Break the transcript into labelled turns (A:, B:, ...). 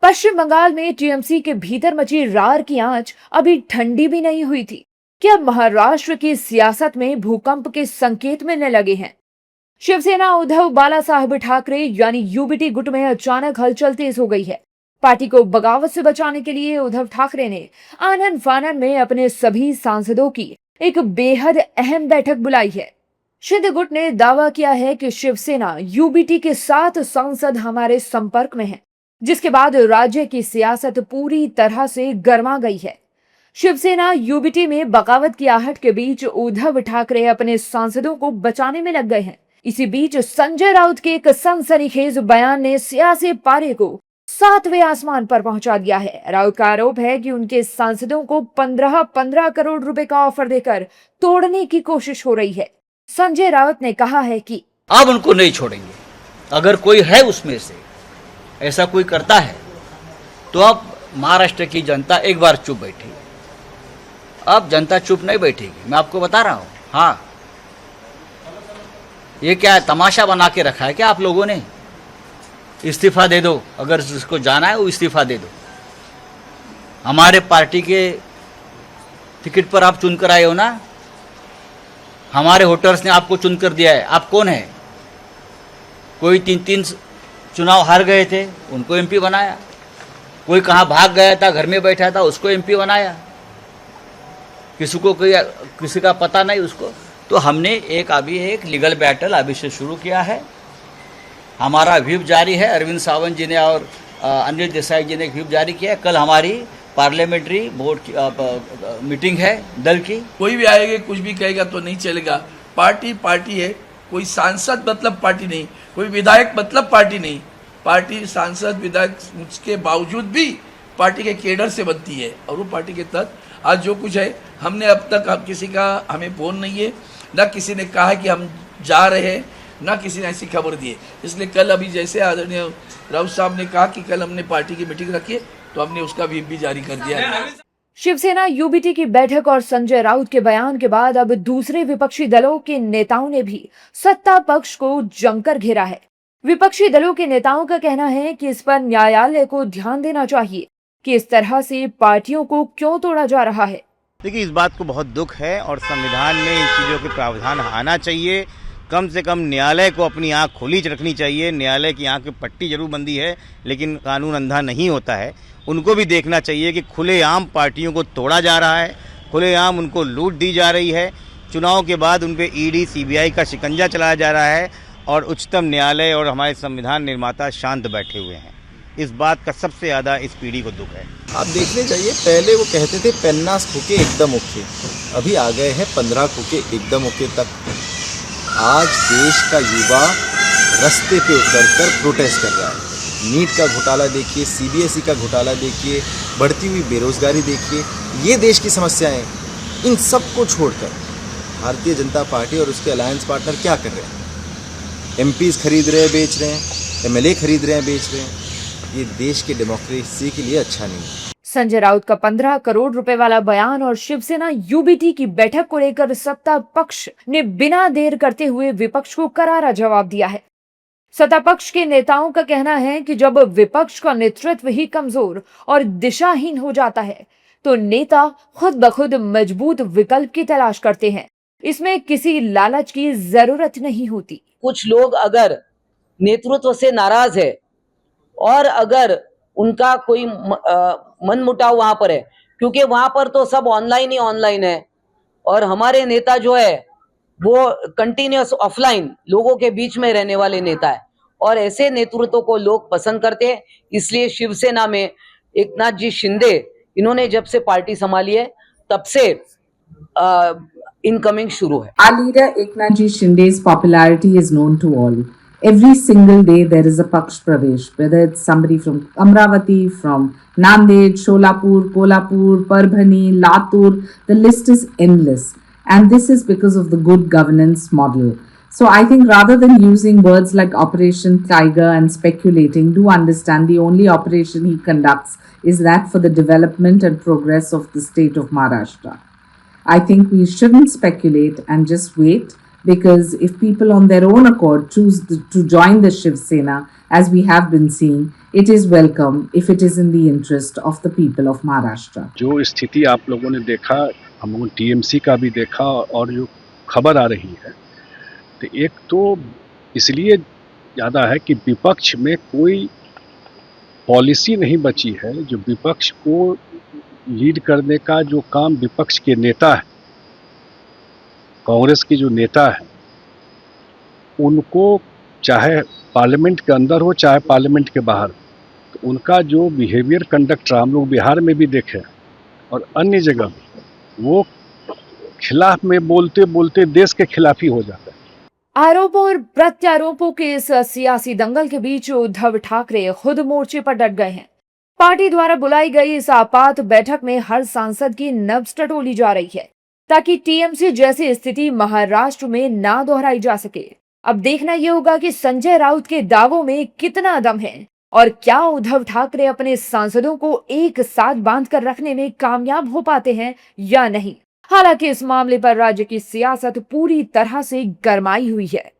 A: पश्चिम बंगाल में टीएमसी के भीतर मची रार की आंच अभी ठंडी भी नहीं हुई थी कि अब महाराष्ट्र की सियासत में भूकंप के संकेत मिलने लगे हैं। शिवसेना उद्धव बाला साहब ठाकरे यानी यूबीटी गुट में अचानक हलचल तेज हो गई है। पार्टी को बगावत से बचाने के लिए उद्धव ठाकरे ने आनन फानन में अपने सभी सांसदों की एक बेहद अहम बैठक बुलाई है। शिंदे गुट ने दावा किया है कि शिवसेना यूबीटी के 7 सांसद हमारे संपर्क में हैं, जिसके बाद राज्य की सियासत पूरी तरह से गर्मा गई है। शिवसेना यूबीटी में बगावत की आहट के बीच उद्धव ठाकरे अपने सांसदों को बचाने में लग गए हैं। इसी बीच संजय राउत के एक सनसनीखेज बयान ने सियासी पारे को 7वें आसमान पर पहुंचा दिया है। राउत का आरोप है कि उनके सांसदों को 15 करोड़ रुपए का ऑफर देकर तोड़ने की कोशिश हो रही है। संजय राउत ने कहा है कि
B: अब उनको नहीं छोड़ेंगे। अगर कोई है उसमें से ऐसा कोई करता है तो अब महाराष्ट्र की जनता एक बार चुप बैठेगी। अब जनता चुप नहीं बैठेगी, मैं आपको बता रहा हूँ। हाँ, ये क्या है, तमाशा बना के रखा है क्या आप लोगों ने? इस्तीफा दे दो, अगर जिसको जाना है वो इस्तीफा दे दो। हमारे पार्टी के टिकट पर आप चुनकर आए हो ना, हमारे वोटर्स ने आपको चुनकर दिया है। आप कौन है? कोई 3 चुनाव हार गए थे, उनको एमपी बनाया। कोई कहाँ भाग गया था, घर में बैठा था, उसको एमपी बनाया। किसी का पता नहीं उसको। तो हमने अभी एक लीगल बैटल अभी से शुरू किया है। हमारा व्हिप जारी है। अरविंद सावंत जी ने और अनिल देसाई जी ने एक व्हिप जारी किया है। कल हमारी पार्लियामेंट्री बोर्ड की मीटिंग है दल की।
C: कोई भी आएगा कुछ भी कहेगा तो नहीं चलेगा। पार्टी पार्टी है। कोई सांसद मतलब पार्टी नहीं, कोई विधायक मतलब पार्टी नहीं। पार्टी सांसद विधायक उसके बावजूद भी पार्टी के केडर से बनती है और वो पार्टी के तहत आज जो कुछ है हमने अब तक किसी का हमें फोन नहीं है, ना किसी ने कहा कि हम जा रहे हैं, ना किसी ने ऐसी खबर दी है। इसलिए कल अभी जैसे आदरणीय राउत साहब ने कहा कि कल हमने पार्टी की मीटिंग रखी है तो हमने उसका भी जारी कर दिया है।
A: शिवसेना यूबीटी की बैठक और संजय राउत के बयान के बाद अब दूसरे विपक्षी दलों के नेताओं ने भी सत्ता पक्ष को जमकर घेरा है। विपक्षी दलों के नेताओं का कहना है कि इस पर न्यायालय को ध्यान देना चाहिए कि इस तरह से पार्टियों को क्यों तोड़ा जा रहा है।
D: देखिए, इस बात को बहुत दुख है और संविधान में इन चीज़ों के प्रावधान आना चाहिए। कम से कम न्यायालय को अपनी आँख खुली रखनी चाहिए। न्यायालय की आँख की पट्टी जरूर बंदी है, लेकिन कानून अंधा नहीं होता है। उनको भी देखना चाहिए कि खुलेआम पार्टियों को तोड़ा जा रहा है, खुलेआम उनको लूट दी जा रही है। चुनाव के बाद उन पर ईडी सीबीआई का शिकंजा चलाया जा रहा है और उच्चतम न्यायालय और हमारे संविधान निर्माता शांत बैठे हुए हैं। इस बात का सबसे ज़्यादा इस पीढ़ी को दुख है।
E: आप देखने चाहिए, पहले वो कहते थे 50 खोके एकदम ओके, अभी आ गए हैं 15 खोके एकदम ओके तक। आज देश का युवा रास्ते पे उतरकर प्रोटेस्ट कर रहा है। नीट का घोटाला देखिए, सीबीएसई का घोटाला देखिए, बढ़ती हुई बेरोजगारी देखिए, ये देश की समस्याएं। इन सब को छोड़कर भारतीय जनता पार्टी और उसके अलायंस पार्टनर क्या कर रहे हैं? एमपीज खरीद रहे हैं, बेच रहे हैं, एमएलए खरीद रहे हैं, बेच रहे हैं। ये देश की डेमोक्रेसी के लिए अच्छा नहीं है।
A: संजय राउत का 15 करोड़ रुपए वाला बयान और शिवसेना यूबीटी की बैठक को लेकर सत्ता पक्ष ने बिना देर करते हुए विपक्ष को करारा जवाब दिया है। सत्ता पक्ष के नेताओं का कहना है कि जब विपक्ष का नेतृत्व ही कमजोर और दिशाहीन हो जाता है तो नेता खुद ब खुद मजबूत विकल्प की तलाश करते हैं। इसमें किसी लालच की जरूरत नहीं होती।
F: कुछ लोग अगर नेतृत्व से नाराज है और अगर उनका कोई मन मुटाव वहां पर है, क्योंकि वहां पर तो सब ऑनलाइन ही ऑनलाइन है और हमारे नेता जो है वो कंटिन्यूअस ऑफलाइन लोगों के बीच में रहने वाले नेता है और ऐसे नेतृत्व को लोग पसंद करते हैं। इसलिए शिवसेना में एकनाथ जी शिंदे, इन्होंने जब से पार्टी संभाली है तब से इनकमिंग शुरू है।
G: Our leader Eknath Ji Shinde's popularity is known to all. Every single day there is a Paksh Pravesh, whether it's somebody from Amravati, from Nanded, Sholapur, Kolhapur, Parbhani, Latur, the list is endless. And this is because of the good governance model. So I think rather than using words like Operation Tiger and speculating, do understand the only operation he conducts is that for the development and progress of the state of Maharashtra. I think we shouldn't speculate and just wait, because if people on their own accord choose to join the Shiv Sena, as we have been seeing, it is welcome if it is in the interest of the people of Maharashtra.
H: जो स्थिति आप लोगों ने देखा, हम लोगों ने TMC का भी देखा और जो खबर आ रही है, तो एक तो इसलिए ज़्यादा है कि विपक्ष में कोई पॉलिसी नहीं बची है। जो विपक्ष को लीड करने का जो काम विपक्ष के नेता है, कांग्रेस के जो नेता है, उनको चाहे पार्लियामेंट के अंदर हो चाहे पार्लियामेंट के बाहर, तो उनका जो बिहेवियर कंडक्ट रहा हम लोग बिहार में भी देखे और अन्य जगह भी, वो खिलाफ में बोलते बोलते देश के खिलाफ ही हो जाता है।
A: आरोपों और प्रत्यारोपों के इस सियासी दंगल के बीच उद्धव ठाकरे खुद मोर्चे पर डट गए हैं। पार्टी द्वारा बुलाई गई इस आपात बैठक में हर सांसद की नब्ज टटोली जा रही है ताकि टीएमसी जैसी स्थिति महाराष्ट्र में ना दोहराई जा सके। अब देखना यह होगा कि संजय राउत के दावों में कितना दम है और क्या उद्धव ठाकरे अपने सांसदों को एक साथ बांध कर रखने में कामयाब हो पाते हैं या नहीं। हालांकि इस मामले पर राज्य की सियासत पूरी तरह से गरमाई हुई है।